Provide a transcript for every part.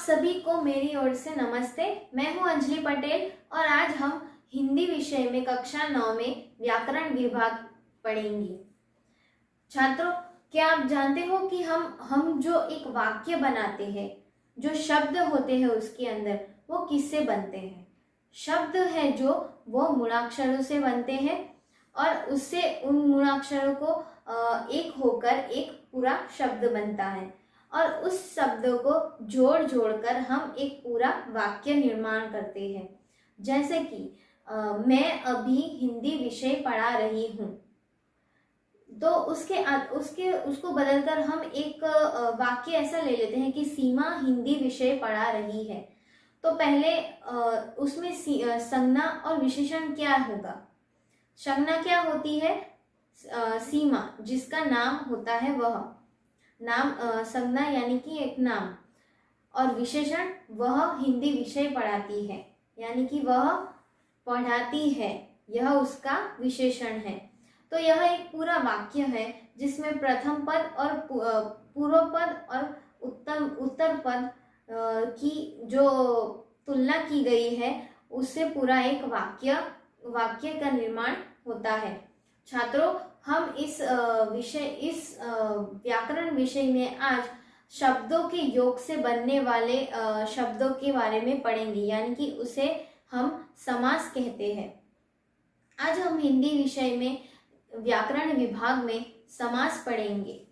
सभी को मेरी ओर से नमस्ते। मैं हूं अंजलि पटेल और आज हम हिंदी विषय में कक्षा 9 में व्याकरण विभाग पढ़ेंगे। छात्रों, क्या आप जानते हो कि हम जो एक वाक्य बनाते हैं, जो शब्द होते हैं उसके अंदर, वो किससे बनते हैं? शब्द है जो वो मूलाक्षरों से बनते हैं और उससे उन मूलाक्षरों को एक होकर एक पूरा शब्द बनता है और उस शब्द को जोड़ जोड़कर हम एक पूरा वाक्य निर्माण करते हैं। जैसे कि मैं अभी हिंदी विषय पढ़ा रही हूँ, तो उसको बदलकर हम एक वाक्य ऐसा ले लेते हैं कि सीमा हिंदी विषय पढ़ा रही है। तो पहले उसमें संज्ञा और विशेषण क्या होगा? संज्ञा क्या होती है? सीमा, जिसका नाम होता है वह नाम, संज्ञा यानी कि एक नाम, और विशेषण वह हिंदी विषय पढ़ाती है, यानी कि वह पढ़ाती है, यह उसका विशेषण है। तो यह एक पूरा वाक्य है जिसमें प्रथम पद और पूर्व पद और उत्तर पद की जो तुलना की गई है, उससे पूरा एक वाक्य का निर्माण होता है। छात्रों, हम इस व्याकरण विषय में आज शब्दों के योग से बनने वाले शब्दों के बारे में पढ़ेंगे, यानी कि उसे हम समास कहते हैं। आज हम हिंदी विषय में व्याकरण विभाग में समास पढ़ेंगे।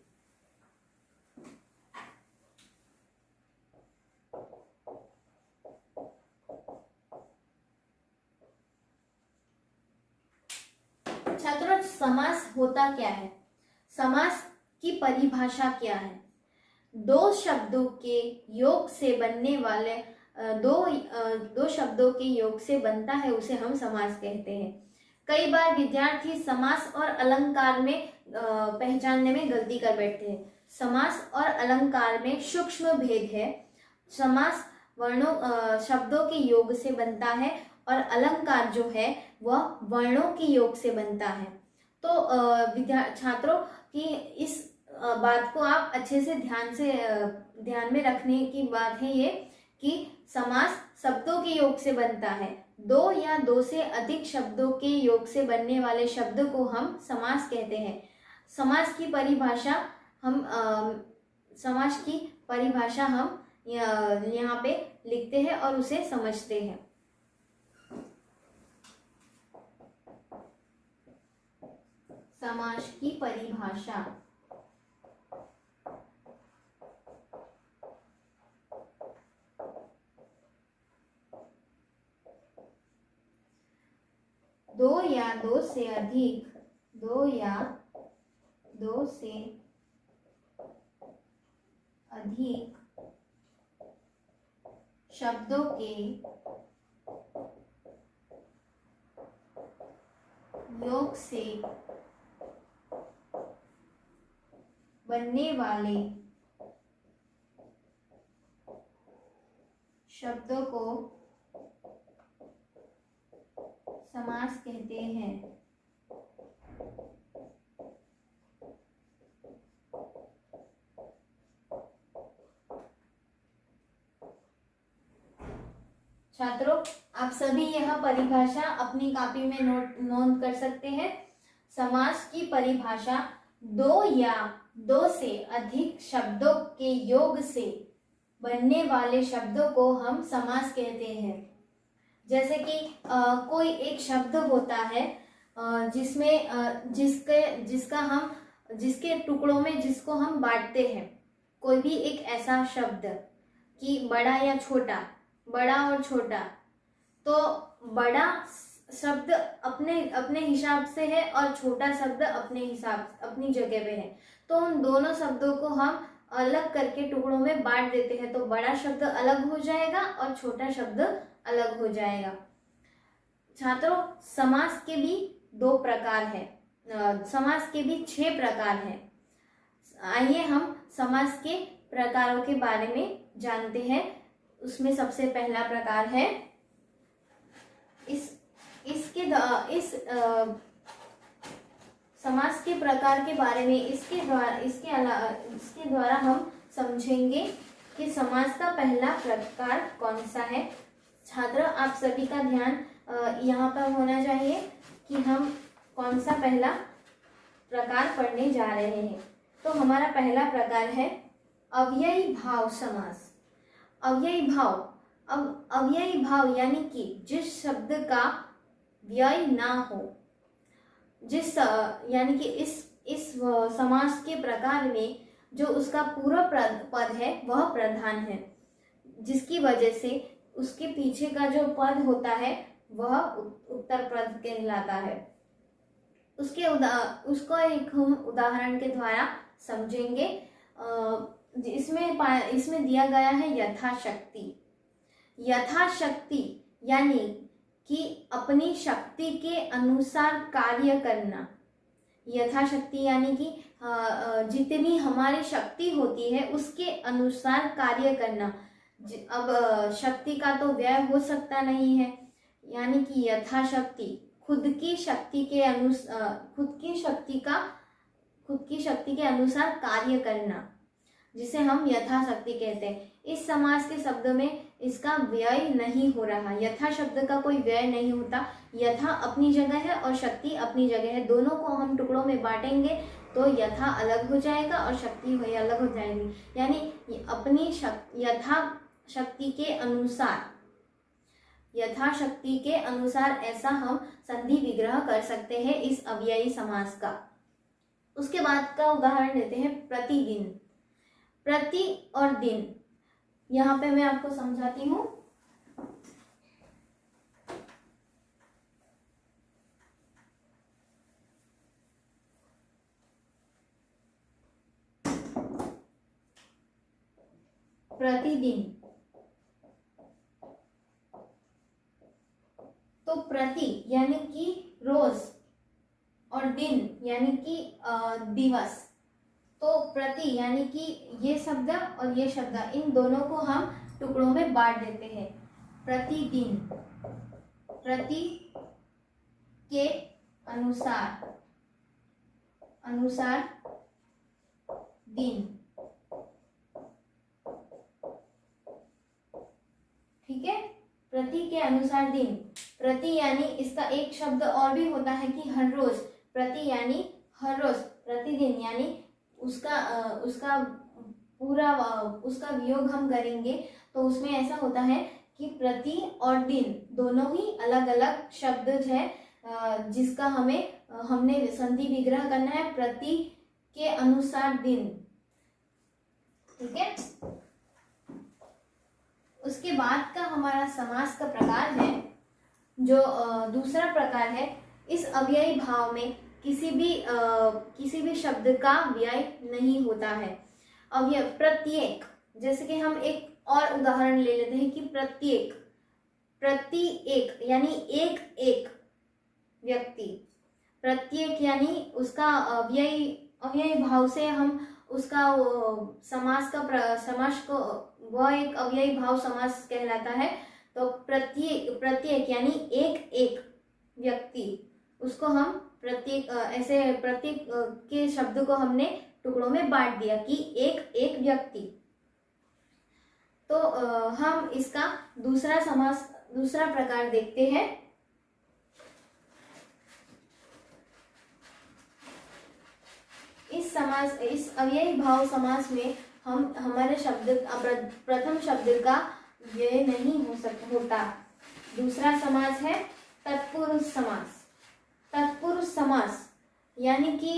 छात्रों, समास होता क्या है? समास की परिभाषा क्या है? दो शब्दों के योग से बनने वाले दो शब्दों के योग से बनता है, उसे हम समास कहते हैं। कई बार विद्यार्थी समास और अलंकार में पहचानने में गलती कर बैठते हैं। समास और अलंकार में सूक्ष्म भेद है। समास शब्दों के योग से बनता है और अलंकार जो है वह वर्णों के योग से बनता है। तो छात्रों की इस बात को आप अच्छे से ध्यान में रखने की बात है ये कि समास शब्दों के योग से बनता है। दो या दो से अधिक शब्दों के योग से बनने वाले शब्द को हम समास कहते हैं। समास की परिभाषा हम यहाँ पे लिखते हैं और उसे समझते हैं। समास की परिभाषा। दो या दो से अधिक शब्दों के योग से बनने वाले शब्दों को समास कहते हैं। छात्रों, आप सभी यह परिभाषा अपनी कॉपी में नोट कर सकते हैं। समास की परिभाषा दो या दो से अधिक शब्दों के योग से बनने वाले शब्दों को हम समास कहते हैं। जैसे कि कोई एक शब्द होता है जिसमें जिसके टुकड़ों में जिसको हम बांटते हैं। कोई भी एक ऐसा शब्द कि बड़ा या छोटा, बड़ा और छोटा, तो बड़ा शब्द अपने हिसाब से है और छोटा शब्द अपनी जगह पे है। तो उन दोनों शब्दों को हम अलग करके टुकड़ों में बांट देते हैं, तो बड़ा शब्द अलग हो जाएगा और छोटा शब्द अलग हो जाएगा। छात्रों, समास के भी 2 प्रकार है। समास के भी 6 प्रकार हैं। आइए हम समास के प्रकारों के बारे में जानते हैं। उसमें सबसे पहला प्रकार है समास के प्रकार के बारे में इसके द्वारा हम समझेंगे कि समास का पहला प्रकार कौन सा है। छात्र आप सभी का ध्यान यहाँ पर होना चाहिए कि हम कौन सा पहला प्रकार पढ़ने जा रहे हैं। तो हमारा पहला प्रकार है अव्ययी भाव समास। अव्ययी भाव, अब अव्ययी भाव यानी कि जिस शब्द का व्यय ना हो, जिस यानी कि इस समास के प्रकार में जो उसका पूरा पद है वह प्रधान है, जिसकी वजह से उसके पीछे का जो पद होता है वह उत्तर पद कहलाता है। उसको एक हम उदाहरण के द्वारा समझेंगे। इसमें दिया गया है यथाशक्ति। यथाशक्ति यानी कि अपनी शक्ति के अनुसार कार्य करना। यथाशक्ति यानी कि जितनी हमारी शक्ति होती है उसके अनुसार कार्य करना। अब शक्ति का तो व्यय हो सकता नहीं है, यानी कि यथाशक्ति खुद की शक्ति के अनुसार कार्य करना, जिसे हम यथाशक्ति कहते हैं। इस समास के शब्द में इसका व्यय नहीं हो रहा। यथा शब्द का कोई व्यय नहीं होता। यथा अपनी जगह है और शक्ति अपनी जगह है। दोनों को हम टुकड़ों में बांटेंगे तो यथा अलग हो जाएगा और शक्ति वही अलग हो जाएगी। यानी अपनी यथाशक्ति के अनुसार ऐसा हम संधि विग्रह कर सकते हैं इस अव्ययी समास का। उसके बाद का उदाहरण लेते हैं प्रतिदिन। प्रति और दिन, यहाँ पे मैं आपको समझाती हूँ। प्रतिदिन, तो प्रति यानी कि रोज और दिन यानी कि दिवस। तो प्रति यानी कि ये शब्द और ये शब्द, इन दोनों को हम टुकड़ों में बांट देते हैं। प्रतिदिन, प्रति के अनुसार दिन, ठीक है। प्रति के अनुसार दिन। प्रति यानी इसका एक शब्द और भी होता है कि हर रोज। प्रति यानी हर रोज। प्रतिदिन यानी उसका वियोग हम करेंगे तो उसमें ऐसा होता है कि प्रति और दिन दोनों ही अलग अलग शब्द है, जिसका हमने संधि विग्रह करना है प्रति के अनुसार दिन, ठीक है। उसके बाद का हमारा समास का प्रकार है जो दूसरा प्रकार है। इस अव्ययी भाव में किसी भी शब्द का व्यय नहीं होता है। अव्यय प्रत्येक, जैसे कि हम एक और उदाहरण ले लेते हैं कि प्रत्येक, प्रति एक यानी एक व्यक्ति। प्रत्येक यानी उसका अव्ययी भाव से हम उसका समास को वह एक अव्ययी भाव समास कहलाता है। तो प्रत्येक यानी एक व्यक्ति, उसको हम प्रत्येक के शब्द को हमने टुकड़ों में बांट दिया कि एक व्यक्ति। तो हम इसका दूसरा प्रकार देखते हैं। इस अव्ययी भाव समास में हमारे प्रथम शब्द का व्यय नहीं होता। दूसरा समास है तत्पुरुष समास। तत्पुरुष समास यानी कि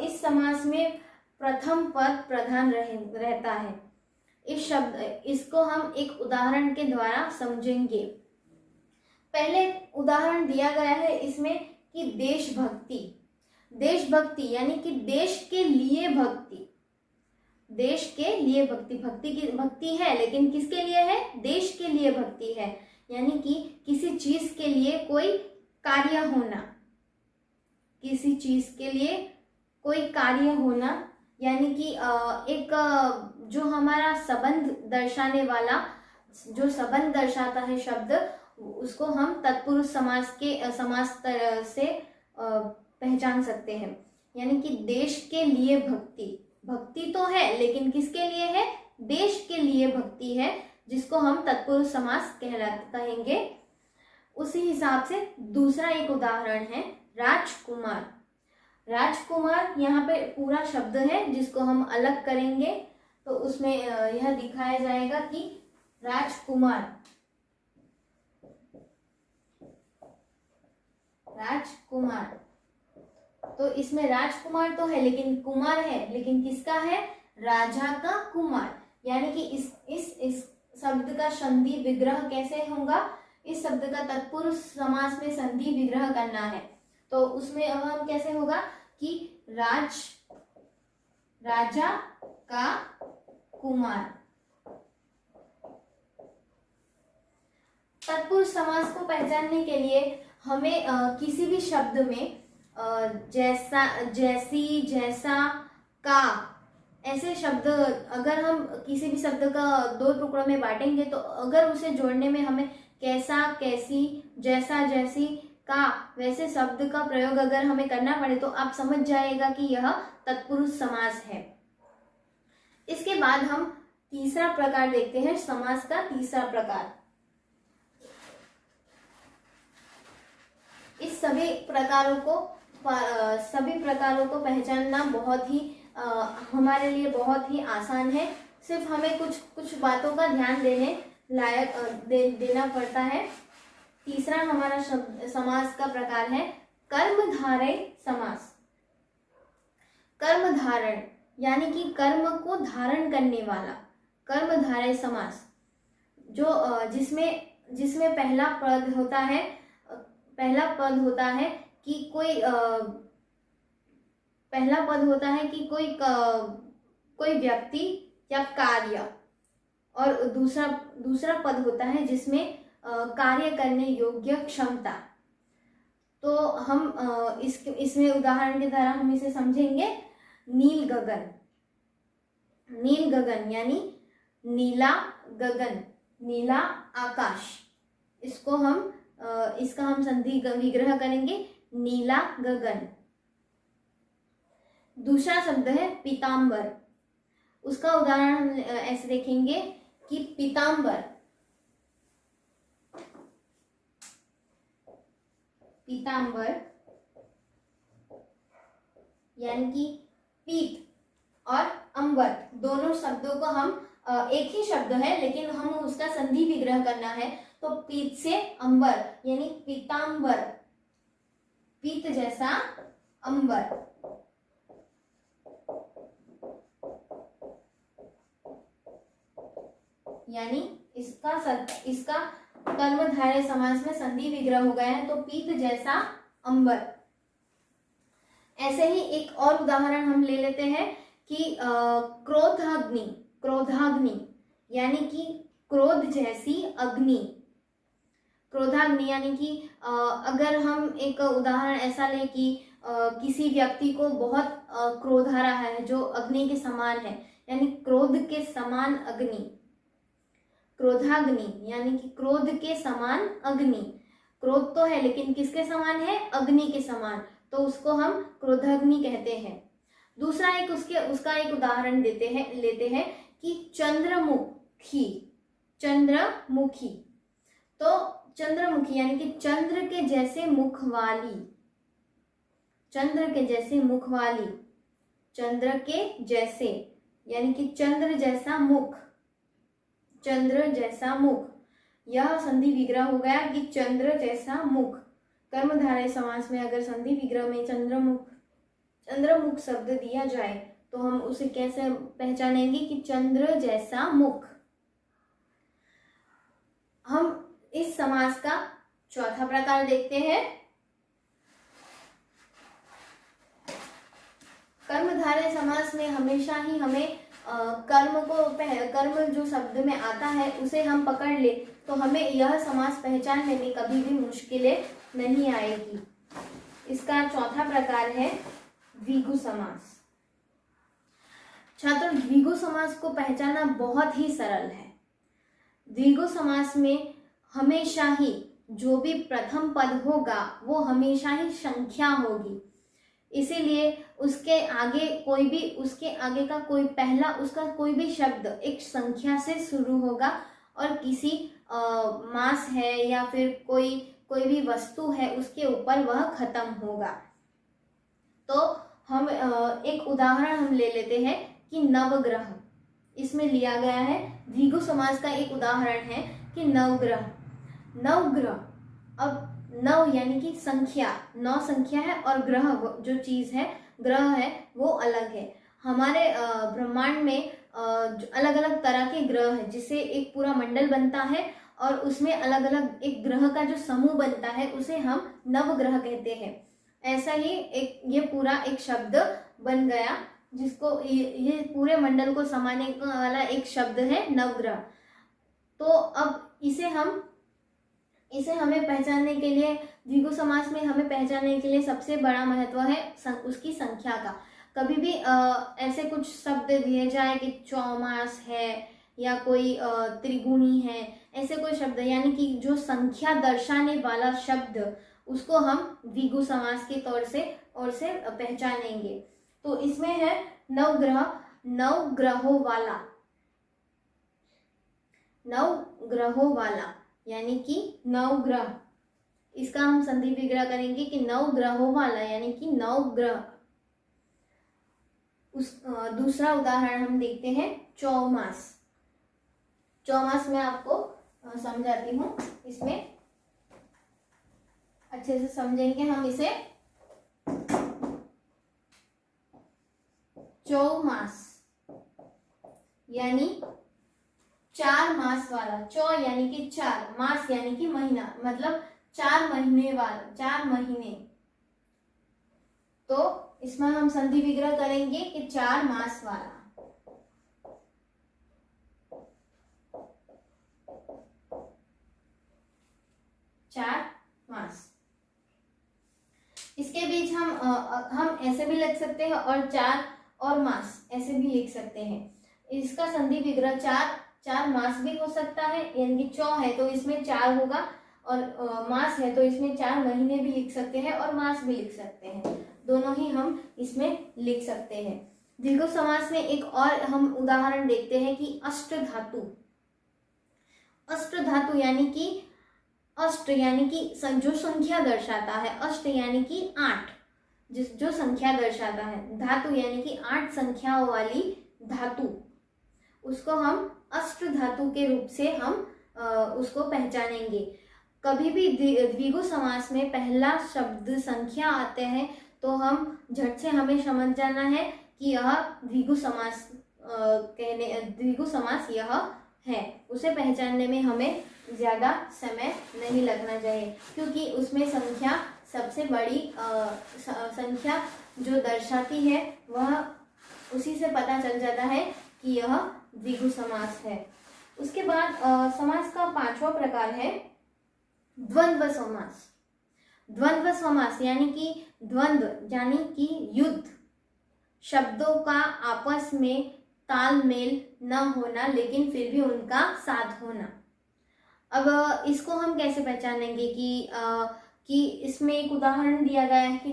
इस समास में प्रथम पद प्रधान रहता है। इसको हम एक उदाहरण के द्वारा समझेंगे। पहले उदाहरण दिया गया है इसमें कि देशभक्ति यानी कि देश के लिए भक्ति। भक्ति है, लेकिन किसके लिए है? देश के लिए भक्ति है। यानी कि किसी चीज के लिए कोई कार्य होना, यानी कि एक जो हमारा संबंध दर्शाने वाला, जो संबंध दर्शाता है शब्द, उसको हम तत्पुरुष समास से पहचान सकते हैं। यानी कि देश के लिए भक्ति तो है, लेकिन किसके लिए है? देश के लिए भक्ति है, जिसको हम तत्पुरुष समास कहेंगे। उसी हिसाब से दूसरा एक उदाहरण है राजकुमार। राजकुमार यहाँ पे पूरा शब्द है जिसको हम अलग करेंगे तो उसमें यह दिखाया जाएगा कि राजकुमार, राजकुमार, तो इसमें राजकुमार तो है लेकिन कुमार है, लेकिन किसका है? राजा का कुमार। यानी कि इस शब्द का संधि विग्रह कैसे होगा? इस शब्द का तत्पुरुष समास में संधि विग्रह करना है तो उसमें अब हम कैसे होगा कि राजा का कुमार। तत्पुरुष समास को पहचानने के लिए हमें किसी भी शब्द में जैसा, जैसी, जैसा, का, ऐसे शब्द अगर हम किसी भी शब्द का दो टुकड़ों में बांटेंगे तो अगर उसे जोड़ने में हमें कैसा, कैसी, जैसा, जैसी, का, वैसे शब्द का प्रयोग अगर हमें करना पड़े तो आप समझ जाएगा कि यह तत्पुरुष समास है। इसके बाद हम तीसरा प्रकार देखते हैं, समास का तीसरा प्रकार। इस सभी प्रकारों को पहचानना बहुत ही हमारे लिए बहुत ही आसान है। सिर्फ हमें कुछ बातों का ध्यान देना पड़ता है। तीसरा हमारा समास का प्रकार है कर्मधारय समास। कर्मधारण यानी कि कर्म को धारण करने वाला कर्मधारय समास, जो जिसमें पहला पद होता है कि कोई व्यक्ति या कार्य, और दूसरा पद होता है जिसमें कार्य करने योग्य क्षमता। तो हम इसमें उदाहरण के द्वारा हम इसे समझेंगे। नील गगन, नील गगन यानी नीला गगन, नीला आकाश, इसका हम संधि विग्रह करेंगे नीला गगन। दूसरा शब्द है पीतांबर। उसका उदाहरण हम ऐसे देखेंगे कि पीतांबर, पीतांबर यानी कि पीत और अंबर दोनों शब्दों को हम एक ही शब्द है लेकिन हम उसका संधि विग्रह करना है तो पीत से अंबर यानी पीतांबर, पीत जैसा अंबर। यानी इसका कर्मधारय समास में संधि विग्रह हो गया है तो पीत जैसा अंबर। ऐसे ही एक और उदाहरण हम ले लेते हैं कि क्रोधाग्नि, क्रोधाग्नि यानी कि क्रोध जैसी अग्नि। क्रोधाग्नि यानी कि अगर हम एक उदाहरण ऐसा लें कि किसी व्यक्ति को बहुत क्रोध आ रहा है जो अग्नि के समान है, यानी क्रोध के समान अग्नि। क्रोधाग्नि यानी कि क्रोध के समान अग्नि। क्रोध तो है लेकिन किसके समान है? अग्नि के समान, तो उसको हम क्रोधाग्नि कहते हैं। दूसरा उसका एक उदाहरण लेते हैं कि चंद्रमुखी। चंद्रमुखी तो चंद्रमुखी यानी कि चंद्र के जैसे मुख वाली, चंद्र के जैसे मुख वाली, चंद्र के जैसे यानी कि चंद्र जैसा मुख, चंद्र जैसा मुख। यह संधि विग्रह हो गया कि चंद्र जैसा मुख। कर्मधारय समास में अगर संधि विग्रह में चंद्रमुख शब्द दिया जाए तो हम उसे कैसे पहचानेंगे कि चंद्र जैसा मुख। हम इस समास का चौथा प्रकार देखते हैं। कर्मधारय समास में हमेशा ही हमें कर्म जो शब्द में आता है उसे हम पकड़ ले तो हमें यह समास पहचानने में कभी भी मुश्किलें नहीं आएगी। इसका चौथा प्रकार है द्विगु समास। छात्रों, द्विगु समास को पहचानना बहुत ही सरल है। द्विगु समास में हमेशा ही जो भी प्रथम पद होगा वो हमेशा ही संख्या होगी। इसीलिए उसके आगे का कोई पहला उसका कोई भी शब्द एक संख्या से शुरू होगा और किसी मास है या फिर कोई भी वस्तु है उसके ऊपर वह खत्म होगा। तो हम एक उदाहरण हम ले लेते हैं कि नवग्रह, इसमें लिया गया है द्विगु समास का एक उदाहरण है कि नवग्रह। अब नव यानी कि संख्या, 9 संख्या है और ग्रह जो चीज है, ग्रह है वो अलग है। हमारे ब्रह्मांड में अलग अलग तरह के ग्रह है जिससे एक पूरा मंडल बनता है और उसमें अलग अलग एक ग्रह का जो समूह बनता है उसे हम नवग्रह कहते हैं। ऐसा ही ये पूरा एक शब्द बन गया जिसको ये पूरे मंडल को समाने वाला एक शब्द है नवग्रह। तो अब इसे हमें पहचानने के लिए, द्विगु समास में हमें पहचानने के लिए सबसे बड़ा महत्व है उसकी संख्या का। कभी भी ऐसे कुछ शब्द दिए जाए कि चौमास है या कोई त्रिगुणी है, ऐसे कोई शब्द यानी कि जो संख्या दर्शाने वाला शब्द, उसको हम द्विगु समास के तौर से पहचानेंगे। तो इसमें है नवग्रह, नवग्रहों वाला यानी कि नवग्रह, इसका हम संधि विग्रह करेंगे कि नवग्रहों वाला यानी कि नवग्रह। दूसरा उदाहरण हम देखते हैं चौमास। मैं आपको समझाती हूँ, इसमें अच्छे से समझेंगे हम इसे। चौमास यानी 4 मास वाला, चौ यानी कि 4, मास यानी कि महीना, मतलब 4 महीने वाला, 4 महीने। तो इसमें हम संधि विग्रह करेंगे कि 4 मास वाला। इसके बीच हम ऐसे भी लिख सकते हैं और 4 और मास ऐसे भी लिख सकते हैं। इसका संधि विग्रह 4 मास भी हो सकता है, यानी कि चौ है तो इसमें 4 होगा और मास है तो इसमें 4 महीने भी लिख सकते हैं और मास भी लिख सकते हैं, दोनों ही हम इसमें लिख सकते हैं। द्विगु समास में एक और हम उदाहरण देखते हैं कि अष्टधातु। अष्टधातु यानी कि अष्ट यानी कि जो संख्या दर्शाता है, अष्ट यानी कि 8, जो संख्या दर्शाता है। धातु यानी कि 8 संख्याओं वाली धातु, उसको हम अष्ट धातु के रूप से हम उसको पहचानेंगे। कभी भी द्विगु समास में पहला शब्द संख्या आते हैं तो हम झट से हमें समझ जाना है कि यह द्विगु समास यह है। उसे पहचानने में हमें ज्यादा समय नहीं लगना चाहिए, क्योंकि उसमें संख्या सबसे बड़ी संख्या जो दर्शाती है वह उसी से पता चल जाता है कि यह द्विगु समास है। उसके बाद समास का 5वां प्रकार है द्वंद्व समास। द्वंद्व समास यानी कि द्वंद्व यानी कि युद्ध, शब्दों का आपस में तालमेल न होना लेकिन फिर भी उनका साथ होना। अब इसको हम कैसे पहचानेंगे कि इसमें एक उदाहरण दिया गया है कि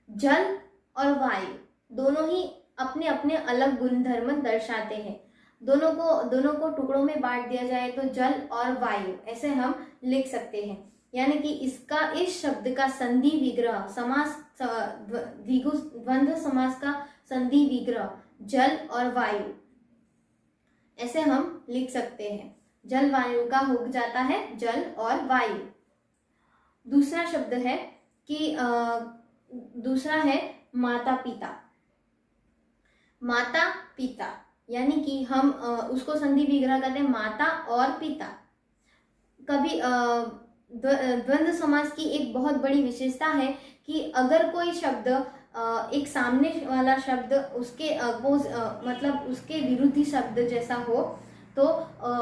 जल और वायु दोनों ही अपने अपने अलग गुणधर्म दर्शाते हैं। दोनों को टुकड़ों में बांट दिया जाए तो जल और वायु ऐसे हम लिख सकते हैं। यानी कि इस शब्द का संधि विग्रह द्वंद्व समास का संधि विग्रह जल और वायु ऐसे हम लिख सकते हैं। जल वायु का हो जाता है जल और वायु। दूसरा शब्द है कि दूसरा है माता पिता यानी कि हम उसको संधि विग्रह करते हैं माता और पिता। कभी द्वंद्व समास की एक बहुत बड़ी विशेषता है कि अगर कोई शब्द एक सामने वाला शब्द उसके मतलब उसके विरुद्धी शब्द जैसा हो तो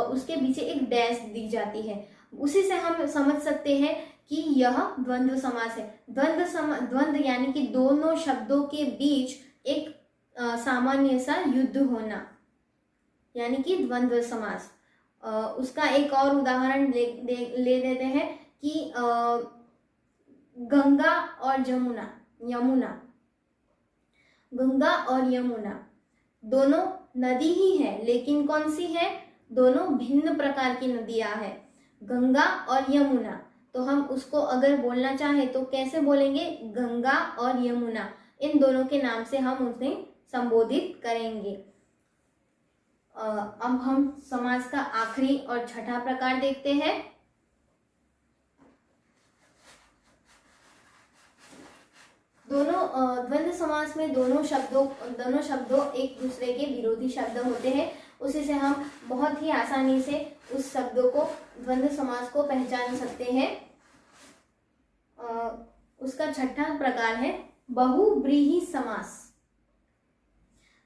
उसके पीछे एक डैश दी जाती है, उसी से हम समझ सकते हैं कि यह द्वंद्व समास है। द्वंद्व यानी कि दोनों शब्दों के बीच एक सामान्य सा युद्ध होना, यानी कि द्वंद्व समास। उसका एक और उदाहरण ले लेते हैं कि गंगा और जमुना यमुना। गंगा और यमुना दोनों नदी ही है, लेकिन कौन सी है? दोनों भिन्न प्रकार की नदियां हैं, गंगा और यमुना। तो हम उसको अगर बोलना चाहे तो कैसे बोलेंगे? गंगा और यमुना, इन दोनों के नाम से हम उन्हें संबोधित करेंगे। अब हम समास का आखिरी और छठा प्रकार देखते हैं। दोनों द्वंद्व समास में दोनों शब्दों एक दूसरे के विरोधी शब्द होते हैं। उसी से हम बहुत ही आसानी से उस शब्दों को, द्वंद्व समास को पहचान सकते हैं। उसका छठा प्रकार है बहुव्रीहि समास।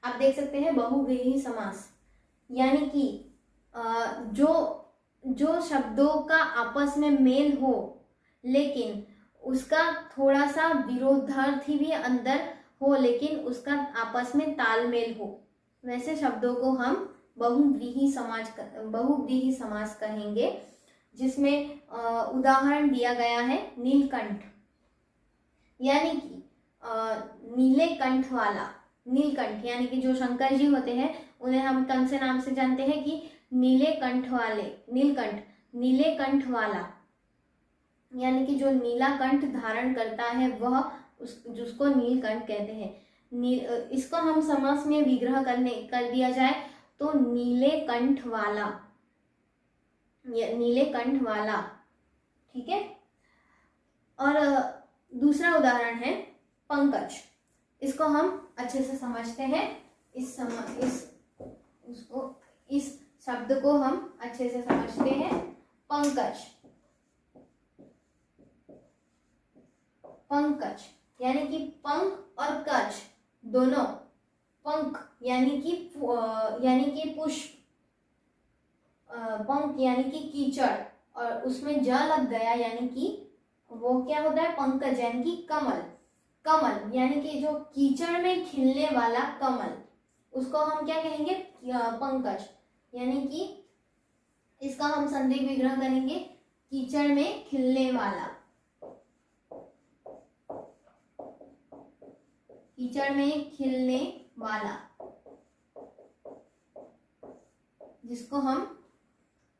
आप देख सकते हैं बहुव्रीहि समास, यानी कि जो शब्दों का आपस में मेल हो, लेकिन उसका थोड़ा सा विरोधार्थी भी अंदर हो, लेकिन उसका आपस में तालमेल हो, वैसे शब्दों को हम बहुव्रीहि समास कहेंगे। जिसमें उदाहरण दिया गया है नीलकंठ, यानी कि नीले कंठ वाला। नीलकंठ यानी कि जो शंकर जी होते हैं उन्हें हम कौन से नाम से जानते हैं कि नीले कंठ वाले, नीलकंठ, नीले कंठ वाला, यानी कि जो नीला कंठ धारण करता है वह जिसको नीलकंठ कहते हैं। इसको हम समास में विग्रह कर दिया जाए तो नीले कंठ वाला, नीले कंठ वाला, ठीक है। और दूसरा उदाहरण है पंकज। इसको हम अच्छे से समझते हैं। इस शब्द को हम अच्छे से समझते हैं। पंकज, पंकज यानी कि पंख और कज दोनों। पंख यानी कि पुष्प, पंख यानी कि कीचड़, और उसमें ज लग गया यानी कि वो क्या होता है? पंकज यानी कि कमल। कमल यानी कि जो कीचड़ में खिलने वाला कमल, उसको हम क्या कहेंगे? पंकज। यानी कि इसका हम संधि विग्रह करेंगे कीचड़ में खिलने वाला, कीचड़ में खिलने वाला, जिसको हम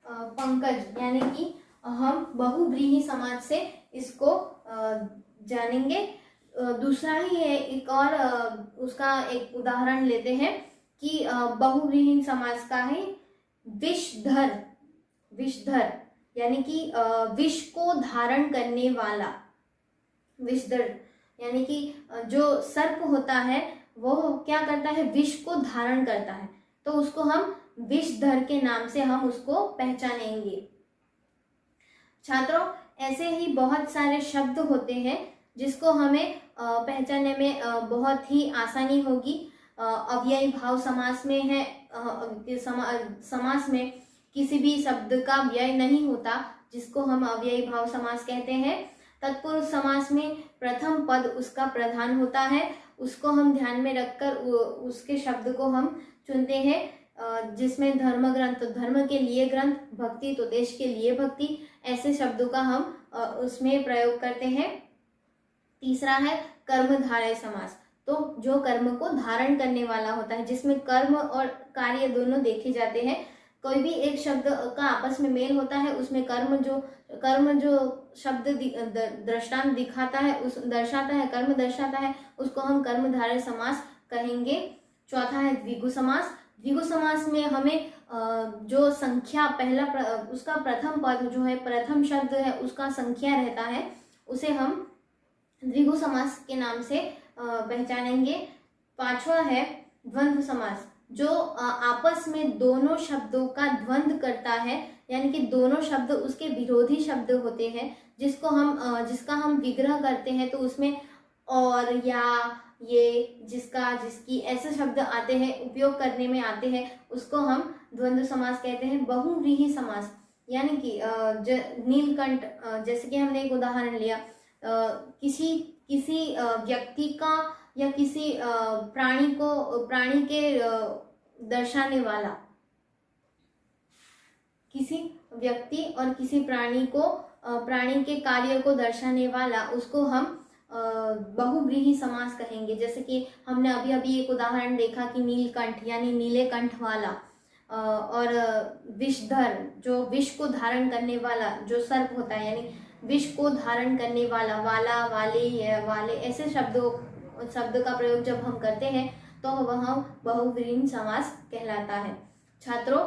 पंकज, यानी कि हम बहुव्रीहि समाज से इसको जानेंगे। दूसरा ही है एक और, उसका एक उदाहरण लेते हैं कि बहुव्रीहि समास का है विषधर। विषधर यानी कि विष को धारण करने वाला। विषधर यानी कि जो सर्प होता है वो क्या करता है? विष को धारण करता है, तो उसको हम विषधर के नाम से हम उसको पहचानेंगे। छात्रों, ऐसे ही बहुत सारे शब्द होते हैं जिसको हमें पहचानने में बहुत ही आसानी होगी। अव्ययी भाव समास में है, समास में किसी भी शब्द का व्यय नहीं होता, जिसको हम अव्ययी भाव समास कहते हैं। तत्पुरुष समास में प्रथम पद उसका प्रधान होता है, उसको हम ध्यान में रखकर उसके शब्द को हम चुनते हैं। जिसमें धर्म ग्रंथ तो धर्म के लिए ग्रंथ, भक्ति तो देश के लिए भक्ति, ऐसे शब्दों का हम उसमें प्रयोग करते हैं। तीसरा है कर्मधारय समास, तो जो कर्म को धारण करने वाला होता है, जिसमें कर्म और कार्य दोनों देखे जाते हैं। कोई भी एक शब्द का आपस में मेल होता है, उसमें कर्म जो शब्द दृष्टांत दिखाता है, उस दर्शाता है, कर्म दर्शाता है, उसको हम कर्मधारय समास कहेंगे। चौथा है द्विगु समास। द्विगु समास में हमें जो संख्या पहला उसका प्रथम पद जो है, प्रथम शब्द है, उसका संख्या रहता है, उसे हम द्विगु समास के नाम से पहचानेंगे। पांचवा है द्वंद्व समास, जो आपस में दोनों शब्दों का द्वंद्व करता है, यानी कि दोनों शब्द उसके विरोधी शब्द होते हैं, जिसका हम विग्रह करते हैं, तो उसमें और, या, ये, जिसका, जिसकी ऐसे शब्द आते हैं, उपयोग करने में आते हैं, उसको हम द्वंद्व समास कहते हैं। बहुव्रीहि समास यानी कि नीलकंठ, जैसे कि हमने एक उदाहरण लिया, किसी व्यक्ति का या किसी प्राणी के दर्शाने वाला, किसी व्यक्ति और किसी प्राणी के कार्य को दर्शाने वाला, उसको हम बहुव्रीहि समास कहेंगे। जैसे कि हमने अभी अभी एक उदाहरण देखा कि नीलकंठ यानी नीले कंठ वाला, और विषधर जो विष को धारण करने वाला जो सर्प होता है, यानी विष को धारण करने वाला, वाला, वाले, वाले, ऐसे शब्द का प्रयोग जब हम करते हैं तो वह बहुव्रीहि समास कहलाता है। छात्रों,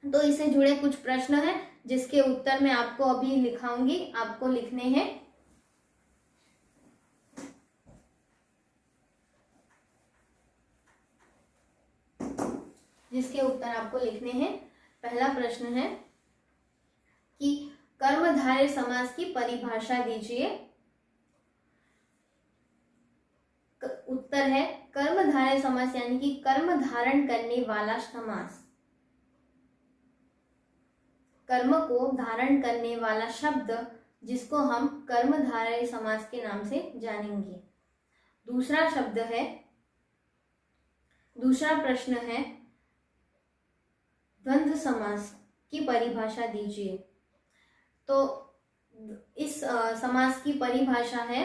तो इससे जुड़े कुछ प्रश्न हैं जिसके उत्तर मैं आपको अभी लिखाऊंगी, आपको लिखने हैं। जिसके उत्तर आपको लिखने हैं। पहला प्रश्न है कि कर्मधारय समास की परिभाषा दीजिए। उत्तर है कर्मधारय समास यानी कि कर्म धारण करने वाला समास, कर्म को धारण करने वाला शब्द जिसको हम कर्मधारय समास के नाम से जानेंगे। दूसरा प्रश्न है द्वंद्व समास की परिभाषा दीजिए। तो इस समास की परिभाषा है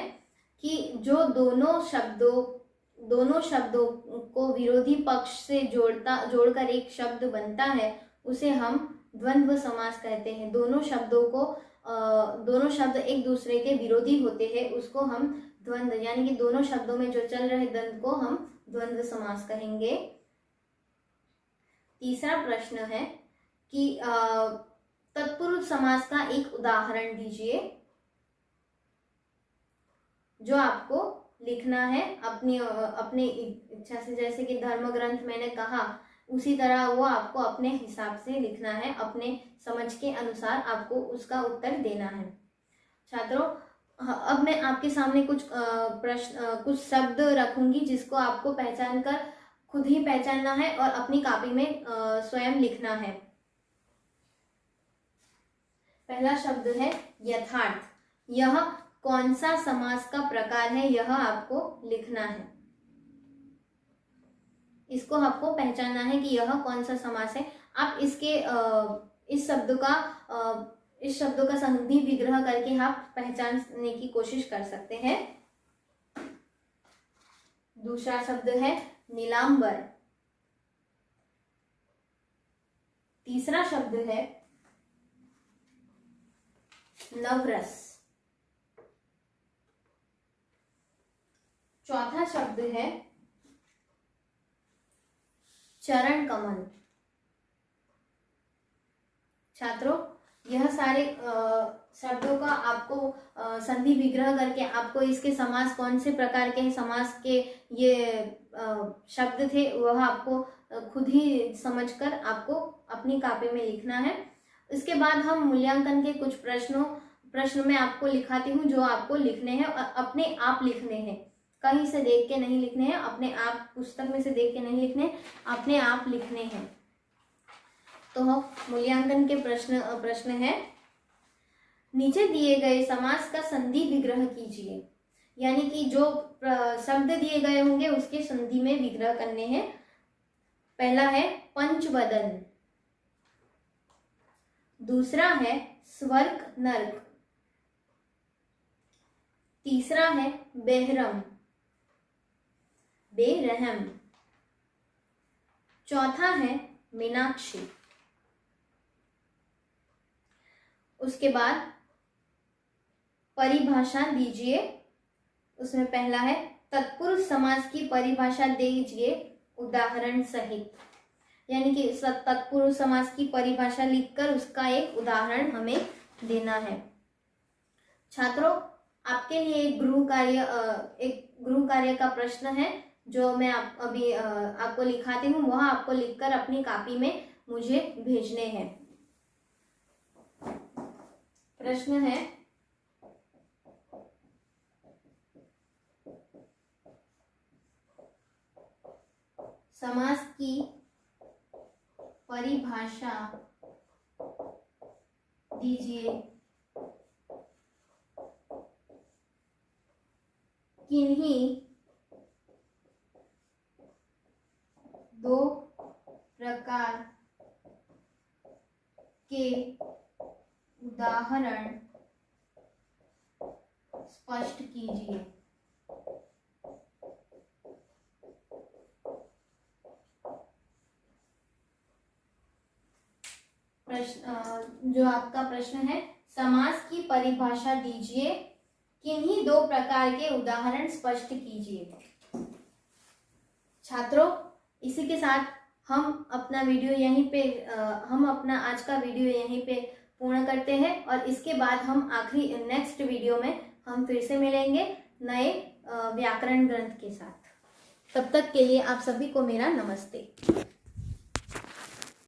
कि जो दोनों शब्दों को विरोधी पक्ष से जोड़कर एक शब्द बनता है उसे हम द्वंद्व समास कहते हैं। दोनों शब्द एक दूसरे के विरोधी होते हैं, उसको हम द्वंद्व यानी कि दोनों शब्दों में जो चल रहे द्वंद्व को हम द्वंद्व समास कहेंगे। तीसरा प्रश्न है कि तत्पुरुष समास का एक उदाहरण दीजिए, जो आपको लिखना है अपनी इच्छा से। जैसे कि धर्म ग्रंथ मैंने कहा उसी तरह वो आपको अपने हिसाब से लिखना है, अपने समझ के अनुसार आपको उसका उत्तर देना है। छात्रों, अब मैं आपके सामने कुछ शब्द रखूंगी जिसको आपको खुद ही पहचानना है और अपनी कॉपी में स्वयं लिखना है। पहला शब्द है यथार्थ। यह कौन सा समास का प्रकार है, यह आपको लिखना है। इसको आपको पहचानना है कि यह कौन सा समास है। आप इस शब्दों का संधि विग्रह करके आप पहचानने की कोशिश कर सकते हैं। दूसरा शब्द है नीलांबर। तीसरा शब्द है नवरस। चौथा शब्द है चरण कमल। छात्रों, यह सारे शब्दों का आपको संधि विग्रह करके आपको इसके समास कौन से प्रकार के समास के ये शब्द थे वह आपको खुद ही समझकर आपको अपनी कॉपी में लिखना है। इसके बाद हम मूल्यांकन के कुछ प्रश्न में आपको लिखाती हूँ जो आपको लिखने हैं और अपने आप लिखने हैं, कहीं से देख के नहीं लिखने हैं, अपने आप पुस्तक में से देख के नहीं लिखने, अपने आप लिखने हैं। तो मूल्यांकन के प्रश्न है, नीचे दिए गए समास का संधि विग्रह कीजिए। यानी कि जो शब्द दिए गए होंगे उसके संधि में विग्रह करने हैं। पहला है पंचवदन, दूसरा है स्वर्ग नर्क, तीसरा है बेहरम बेरहम, चौथा है मीनाक्षी। उसके बाद परिभाषा दीजिए। उसमें पहला है तत्पुरुष समास की परिभाषा दीजिए उदाहरण सहित। यानी कि तत्पुरुष समास की परिभाषा लिखकर उसका एक उदाहरण हमें देना है। छात्रों, आपके लिए एक गृह कार्य का प्रश्न है जो मैं अभी आपको लिखाती हूँ, वह आपको लिखकर अपनी कॉपी में मुझे भेजने हैं। प्रश्न है, समास की परिभाषा दीजिए। किन्हीं दो प्रकार के उदाहरण स्पष्ट कीजिए। जो आपका प्रश्न है, समास की परिभाषा दीजिए, किन्हीं दो प्रकार के उदाहरण स्पष्ट कीजिए। छात्रों, इसी के साथ हम अपना वीडियो यहीं पे हम अपना आज का वीडियो यहीं पे पूर्ण करते हैं और इसके बाद हम आखिरी नेक्स्ट वीडियो में हम फिर से मिलेंगे नए व्याकरण ग्रंथ के साथ। तब तक के लिए आप सभी को मेरा नमस्ते।